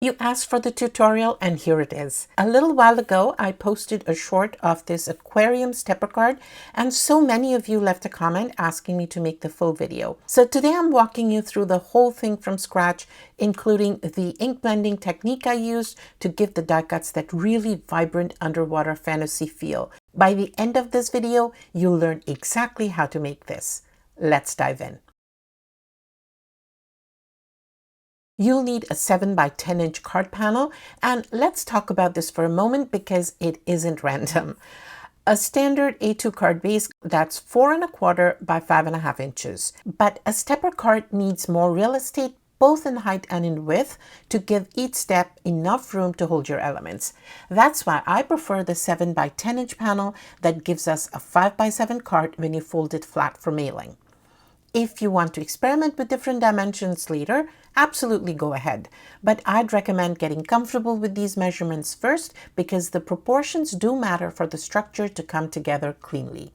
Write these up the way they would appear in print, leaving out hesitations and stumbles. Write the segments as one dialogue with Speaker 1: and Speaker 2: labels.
Speaker 1: You asked for the tutorial and here it is. A little while ago, I posted a short of this aquarium stepper card and so many of you left a comment asking me to make the full video. So today I'm walking you through the whole thing from scratch, including the ink blending technique I used to give the die cuts that really vibrant underwater fantasy feel. By the end of this video, you'll learn exactly how to make this. Let's dive in. You'll need a 7 by 10 inch card panel, and let's talk about this for a moment because it isn't random. A standard A2 card base, that's 4¼ by 5½ inches. But a stepper card needs more real estate, both in height and in width, to give each step enough room to hold your elements. That's why I prefer the 7 by 10 inch panel that gives us a 5 by 7 card when you fold it flat for mailing. If you want to experiment with different dimensions later, absolutely go ahead. But I'd recommend getting comfortable with these measurements first because the proportions do matter for the structure to come together cleanly.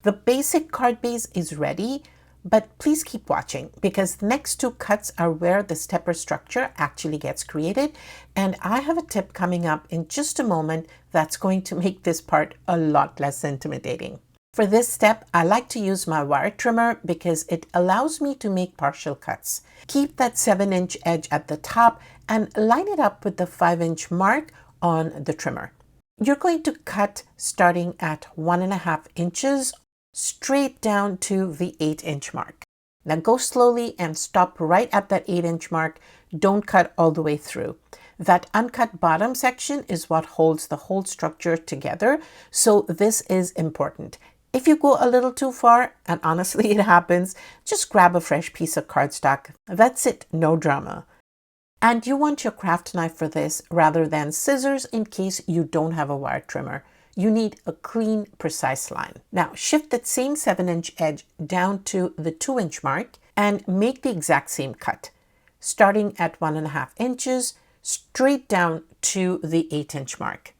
Speaker 1: The basic card base is ready, but please keep watching because the next two cuts are where the stepper structure actually gets created, and I have a tip coming up in just a moment that's going to make this part a lot less intimidating. For this step, I like to use my wire trimmer because it allows me to make partial cuts. Keep that 7-inch edge at the top and line it up with the 5-inch mark on the trimmer. You're going to cut starting at 1½ inches straight down to the 8-inch mark. Now go slowly and stop right at that 8-inch mark. Don't cut all the way through. That uncut bottom section is what holds the whole structure together, so this is important. If you go a little too far, and honestly it happens, just grab a fresh piece of cardstock. That's it, no drama. And you want your craft knife for this rather than scissors in case you don't have a wire trimmer. You need a clean, precise line. Now shift that same 7-inch edge down to the 2-inch mark and make the exact same cut. Starting at 1½ inches, straight down to the 8-inch mark.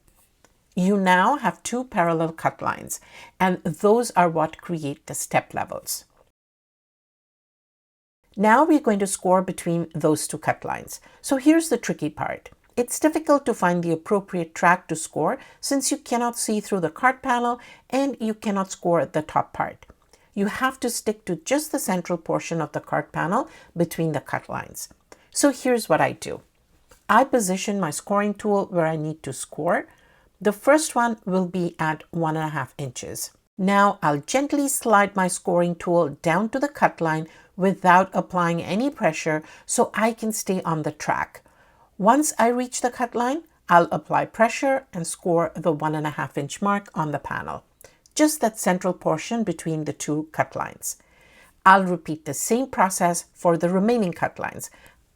Speaker 1: You now have two parallel cut lines, and those are what create the step levels. Now we're going to score between those two cut lines. So here's the tricky part. It's difficult to find the appropriate track to score since you cannot see through the card panel and you cannot score the top part. You have to stick to just the central portion of the card panel between the cut lines. So here's what I do. I position my scoring tool where I need to score. The first one will be at 1½ inches. Now I'll gently slide my scoring tool down to the cut line without applying any pressure so I can stay on the track. Once I reach the cut line, I'll apply pressure and score the 1½ inch mark on the panel. Just that central portion between the two cut lines. I'll repeat the same process for the remaining cut lines.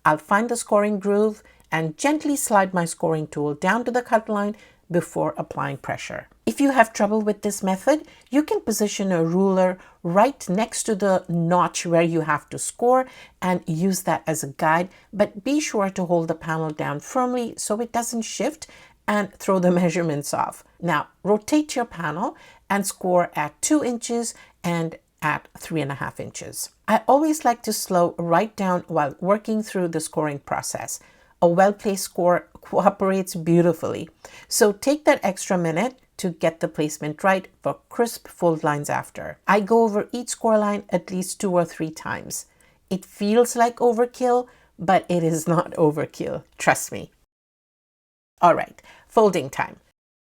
Speaker 1: I'll find the scoring groove and gently slide my scoring tool down to the cut line before applying pressure. If you have trouble with this method, you can position a ruler right next to the notch where you have to score and use that as a guide, but be sure to hold the panel down firmly so it doesn't shift and throw the measurements off. Now rotate your panel and score at 2 inches and at 3½ inches. I always like to slow right down while working through the scoring process. A well-placed score cooperates beautifully. So take that extra minute to get the placement right for crisp fold lines after. I go over each score line at least 2 or 3 times. It feels like overkill, but it is not overkill, trust me. All right, folding time.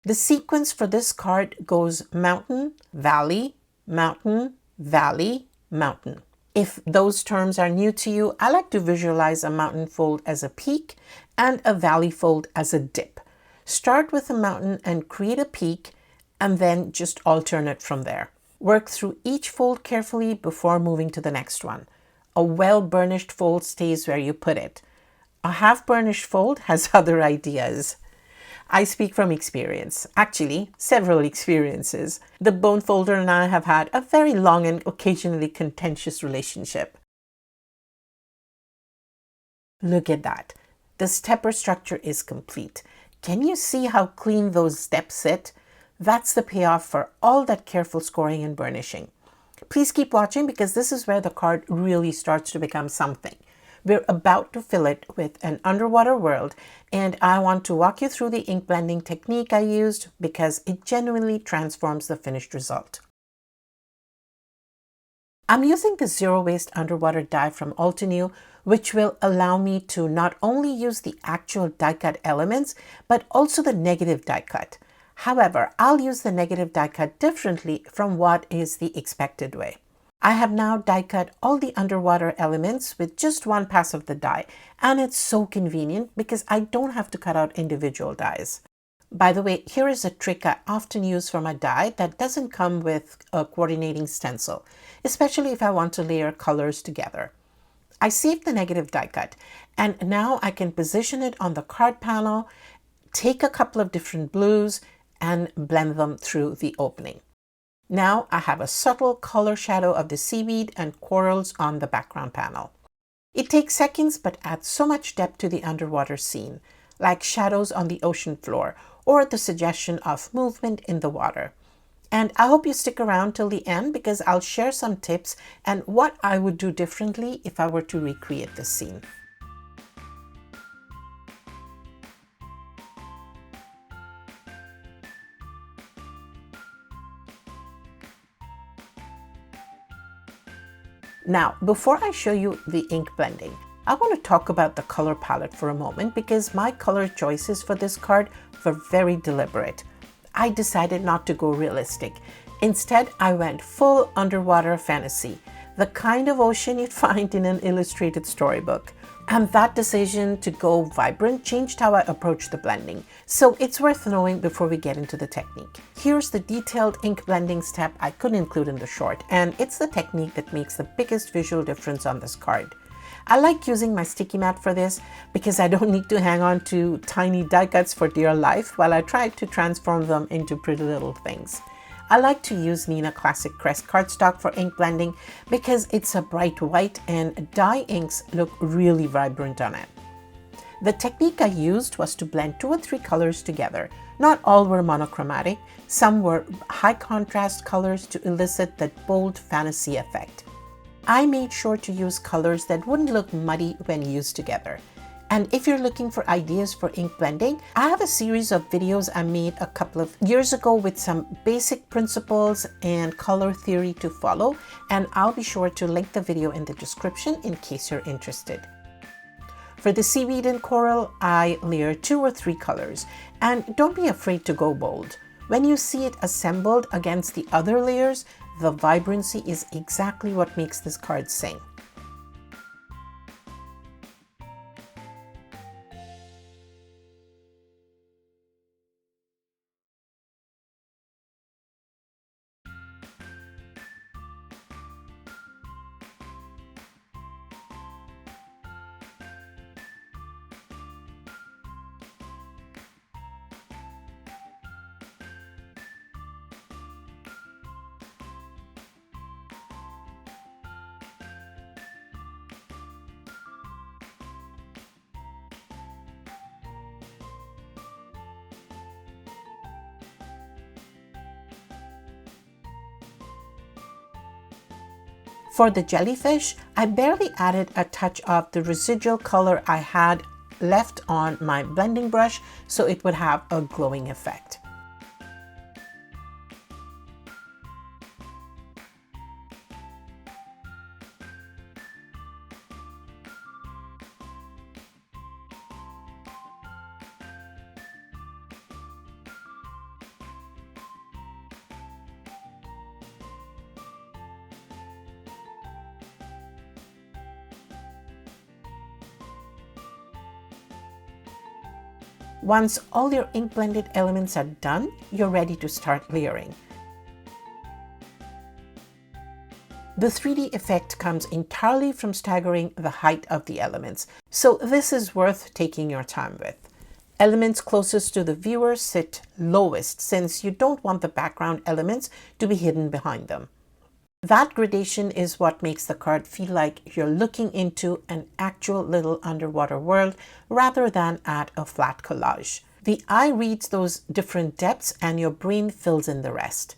Speaker 1: The sequence for this card goes mountain, valley, mountain, valley, mountain. If those terms are new to you, I like to visualize a mountain fold as a peak and a valley fold as a dip. Start with a mountain and create a peak, and then just alternate from there. Work through each fold carefully before moving to the next one. A well-burnished fold stays where you put it. A half-burnished fold has other ideas. I speak from experience, actually several experiences. The bone folder and I have had a very long and occasionally contentious relationship. Look at that. The stepper structure is complete. Can you see how clean those steps sit? That's the payoff for all that careful scoring and burnishing. Please keep watching because this is where the card really starts to become something. We're about to fill it with an underwater world, and I want to walk you through the ink blending technique I used because it genuinely transforms the finished result. I'm using the zero waste underwater die from Altenew, which will allow me to not only use the actual die cut elements, but also the negative die cut. However, I'll use the negative die cut differently from what is the expected way. I have now die cut all the underwater elements with just one pass of the die, and it's so convenient because I don't have to cut out individual dies. By the way, here is a trick I often use for my die that doesn't come with a coordinating stencil, especially if I want to layer colors together. I saved the negative die cut, and now I can position it on the card panel, take a couple of different blues, and blend them through the opening. Now I have a subtle color shadow of the seaweed and corals on the background panel. It takes seconds but adds so much depth to the underwater scene, like shadows on the ocean floor or the suggestion of movement in the water. And I hope you stick around till the end because I'll share some tips and what I would do differently if I were to recreate this scene. Now, before I show you the ink blending, I want to talk about the color palette for a moment because my color choices for this card were very deliberate. I decided not to go realistic. Instead, I went full underwater fantasy, the kind of ocean you'd find in an illustrated storybook. And that decision to go vibrant changed how I approach the blending. So it's worth knowing before we get into the technique. Here's the detailed ink blending step I couldn't include in the short, and it's the technique that makes the biggest visual difference on this card. I like using my sticky mat for this because I don't need to hang on to tiny die cuts for dear life while I try to transform them into pretty little things. I like to use Neenah Classic Crest cardstock for ink blending because it's a bright white and dye inks look really vibrant on it. The technique I used was to blend 2 or 3 colors together. Not all were monochromatic, some were high contrast colors to elicit that bold fantasy effect. I made sure to use colors that wouldn't look muddy when used together. And if you're looking for ideas for ink blending, I have a series of videos I made a couple of years ago with some basic principles and color theory to follow, and I'll be sure to link the video in the description in case you're interested. For the seaweed and coral, I layer 2 or 3 colors, and don't be afraid to go bold. When you see it assembled against the other layers, the vibrancy is exactly what makes this card sing. For the jellyfish, I barely added a touch of the residual color I had left on my blending brush so it would have a glowing effect. Once all your ink blended elements are done, you're ready to start layering. The 3D effect comes entirely from staggering the height of the elements, so this is worth taking your time with. Elements closest to the viewer sit lowest since you don't want the background elements to be hidden behind them. That gradation is what makes the card feel like you're looking into an actual little underwater world rather than at a flat collage. The eye reads those different depths and your brain fills in the rest.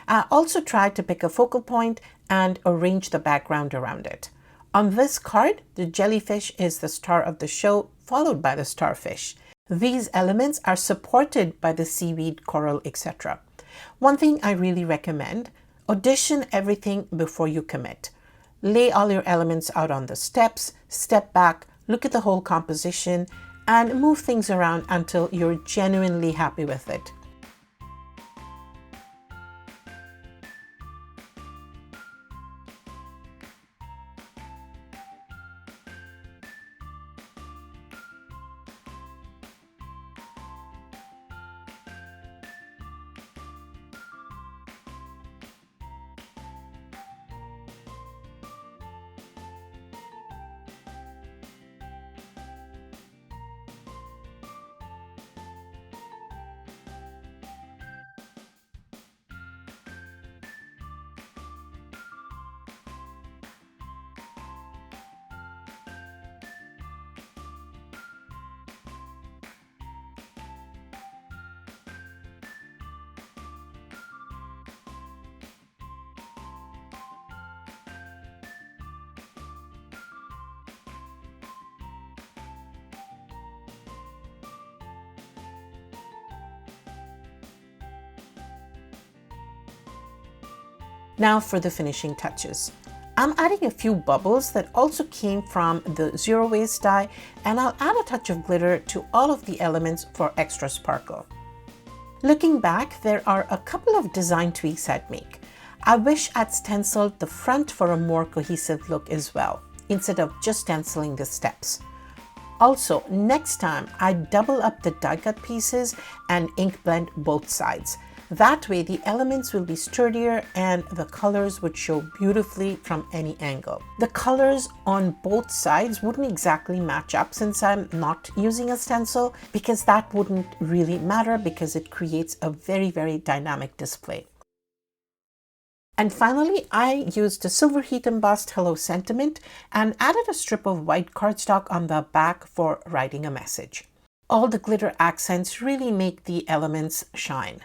Speaker 1: I also tried to pick a focal point and arrange the background around it. On this card, the jellyfish is the star of the show, followed by the starfish. These elements are supported by the seaweed, coral, etc. One thing I really recommend, audition everything before you commit. Lay all your elements out on the steps, step back, look at the whole composition, and move things around until you're genuinely happy with it. Now for the finishing touches. I'm adding a few bubbles that also came from the zero waste die, and I'll add a touch of glitter to all of the elements for extra sparkle. Looking back, there are a couple of design tweaks I'd make. I wish I'd stenciled the front for a more cohesive look as well, instead of just stenciling the steps. Also, next time I'd double up the die cut pieces and ink blend both sides. That way the elements will be sturdier and the colors would show beautifully from any angle. The colors on both sides wouldn't exactly match up since I'm not using a stencil, because that wouldn't really matter because it creates a very, very dynamic display. And finally, I used a silver heat embossed Hello Sentiment and added a strip of white cardstock on the back for writing a message. All the glitter accents really make the elements shine.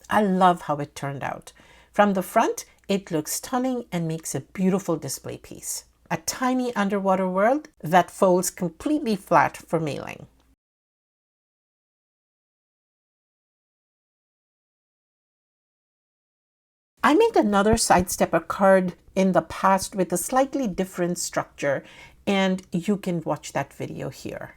Speaker 1: I love how it turned out. From the front, it looks stunning and makes a beautiful display piece. A tiny underwater world that folds completely flat for mailing. I made another sidestepper card in the past with a slightly different structure, and you can watch that video here.